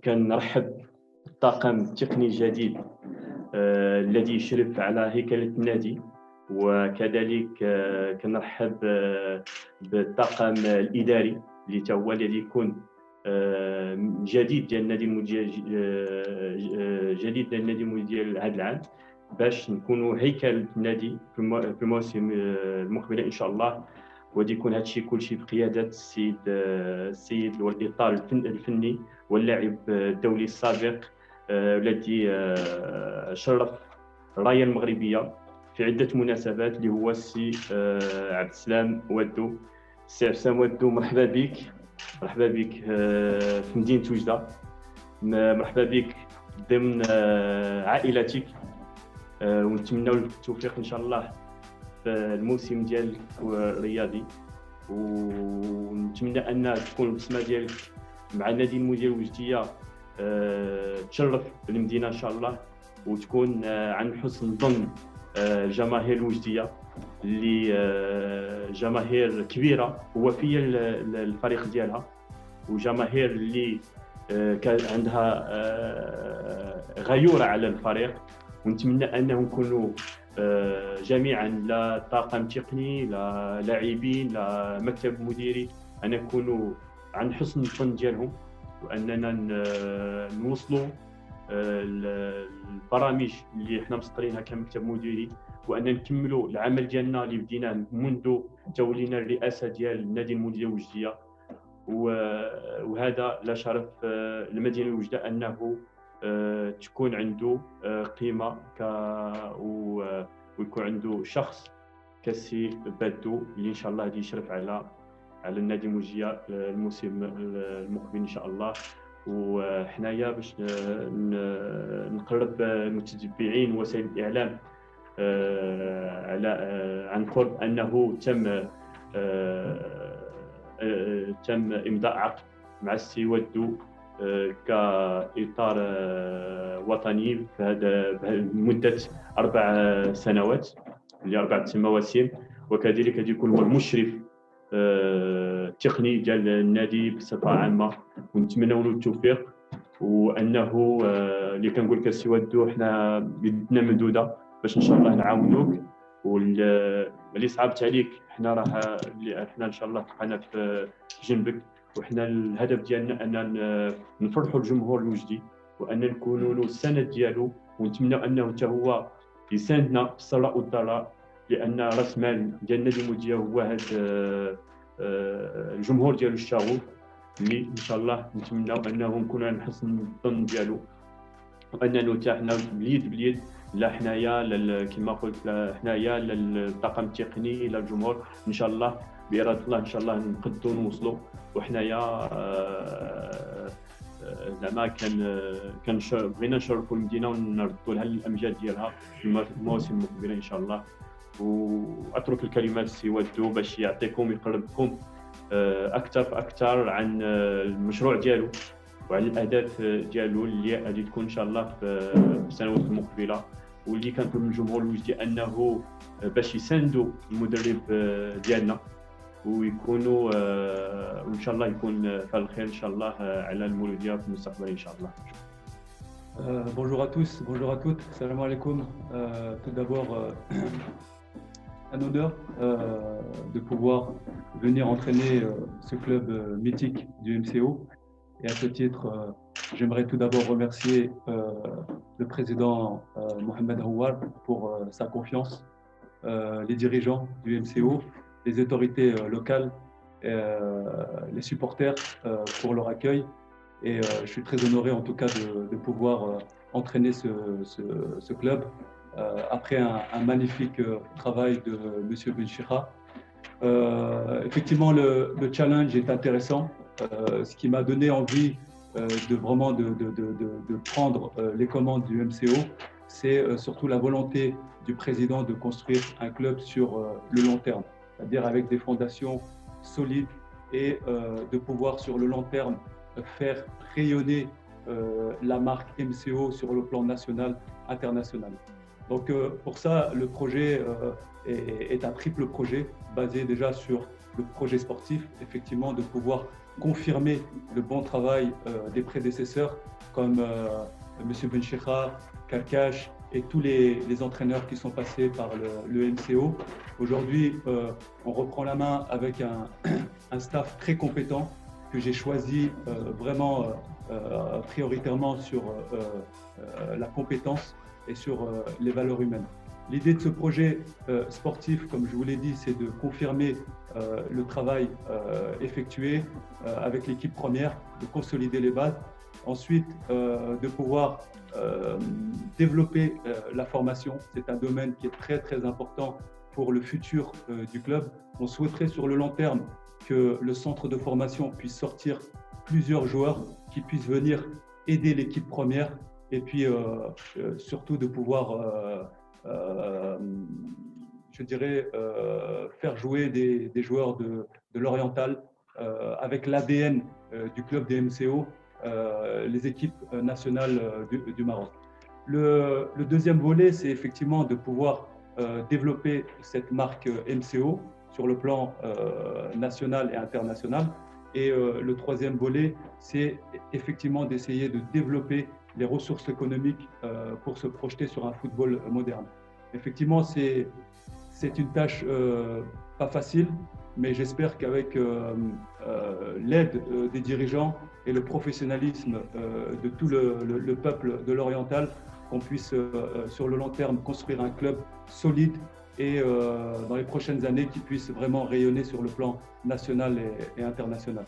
كنرحب بالطاقم التقني الجديد الذي يشرف على هيكلة النادي، وكذلك كنرحب بالطاقم الإداري اللي تا هو الذي يكون جديد ديال النادي جديد ديال النادي ديال هذا العام، باش نكونوا هيكل النادي في الموسم المقبل ان شاء الله. وغادي يكون هذا الشيء كلشي بقياده السيد والاطار الفني واللاعب الدولي السابق الذي شرف الرايه المغربيه في عده مناسبات، اللي هو السي عبد السلام ودو. السي عبد السلام ودو، مرحبا بك في مدينه وجده، مرحبا بك ضمن عائلتك، ونتمنوا لك التوفيق ان شاء الله في الموسم ديالك الرياضي، ونتمنى ان تكون البصمه ديالك مع النادي المدير الوجديه تشرف المدينه ان شاء الله، وتكون عن حسن ظن الجماهير الوجديه اللي جماهير كبيره ووفيه للفريق ديالها، وجماهير اللي كان عندها غيوره على الفريق. ونتمنى انهم يكونوا جميعا، لا طاقم تقني لا لاعبين لا مكتب مديري، ان يكونوا عن حسن الظن ديالهم، واننا نوصلوا البرامج اللي حنا مسطرينها كمكتب مديري، وان نكملوا العمل ديالنا اللي بديناه منذ تولينا الرئاسه ديال النادي المدير الوجديه. وهذا لا شرف المدينه الوجده انه تكون عنده قيمه ويكون عنده شخص كسي بادو اللي ان شاء الله غادي يشرف على النادي الموجيه الموسم المقبل ان شاء الله. وحنايا باش نقرب المتتبعين وسائل الاعلام على عن قرب انه تم امضاء عقد مع السي ودو كاطار وطني في هذا مده 4 سنوات، اللي 4 مواسم، وكذلك غادي يكون هو المشرف التقني ديال النادي بصفه عامه. ونتمنوا له التوفيق، وانه اللي كنقول لك السي ودو، حنا يدنا ممدوده باش ان شاء الله نعاونوك، واللي صعبت عليك حنا ان شاء الله بقينا في جنبك. وحنا الهدف ديالنا ان نفرحوا الجمهور الوجدي، وان نكونوا له السند ديالو، ونتمنى انه حتى هو يساندنا في السراء والضراء، لان راس مال ديال النادي المدير هو هذا الجمهور ديالو الشغوف، اللي ان شاء الله نتمنوا انه نكونوا عن حسن الظن ديالو، واننا حتى حنا بليد لا حنايا كما قلت، لا حنايا للطاقم التقني لا الجمهور ان شاء الله باراده الله ان شاء الله نقدروا نوصلوا. وحنايا زعما بغينا نشرفوا المدينه ونردوا لها الامجاد ديالها في المواسم المقبله ان شاء الله. واترك الكلمات للسي ودو باش يعطيكم يقربكم اكثر عن المشروع ديالو وعلى الاهداف ديالو اللي غادي تكون ان شاء الله في السنوات المقبله، واللي كنطلب من الجمهور الوجدي انه باش يساندوا المدرب ديالنا، ويكونوا وان شاء الله يكون في الخير ان شاء الله على المولوديه في المستقبل ان شاء الله. Bonjour à tous, bonjour à toutes, salam alaikum. Tout d'abord, un honneur de pouvoir venir entraîner ce club mythique du MCO. Et à ce titre, j'aimerais tout d'abord remercier le président Mohamed Houar pour sa confiance, les dirigeants du MCO, les autorités locales, les supporters pour leur accueil. Et je suis très honoré en tout cas de pouvoir entraîner ce club après un magnifique travail de M. Benchira. Effectivement, le challenge est intéressant. Ce qui m'a donné envie de vraiment de prendre les commandes du MCO, c'est surtout la volonté du président de construire un club sur le long terme, c'est-à-dire avec des fondations solides et de pouvoir sur le long terme faire rayonner la marque MCO sur le plan national, international. Donc pour ça, le projet est un triple projet basé déjà sur le projet sportif, effectivement, de pouvoir confirmer le bon travail des prédécesseurs comme M. Benchikha, Karkash et tous les entraîneurs qui sont passés par le MCO. Aujourd'hui, on reprend la main avec un staff très compétent que j'ai choisi vraiment prioritairement sur la compétence et sur les valeurs humaines. L'idée de ce projet sportif, comme je vous l'ai dit, c'est de confirmer le travail effectué avec l'équipe première, de consolider les bases. Ensuite, de pouvoir développer la formation. C'est un domaine qui est très, très important pour le futur du club. On souhaiterait sur le long terme que le centre de formation puisse sortir plusieurs joueurs qui puissent venir aider l'équipe première et puis surtout de pouvoir je dirais, faire jouer des joueurs de l'Oriental avec l'ADN du club des MCO, les équipes nationales du Maroc. Le deuxième volet, c'est effectivement de pouvoir développer cette marque MCO sur le plan national et international. Et le troisième volet, c'est effectivement d'essayer de développer les ressources économiques pour se projeter sur un football moderne. Effectivement, c'est une tâche pas facile, mais j'espère qu'avec l'aide des dirigeants et le professionnalisme de tout le peuple de l'Oriental, qu'on puisse sur le long terme construire un club solide et dans les prochaines années qui puisse vraiment rayonner sur le plan national et international.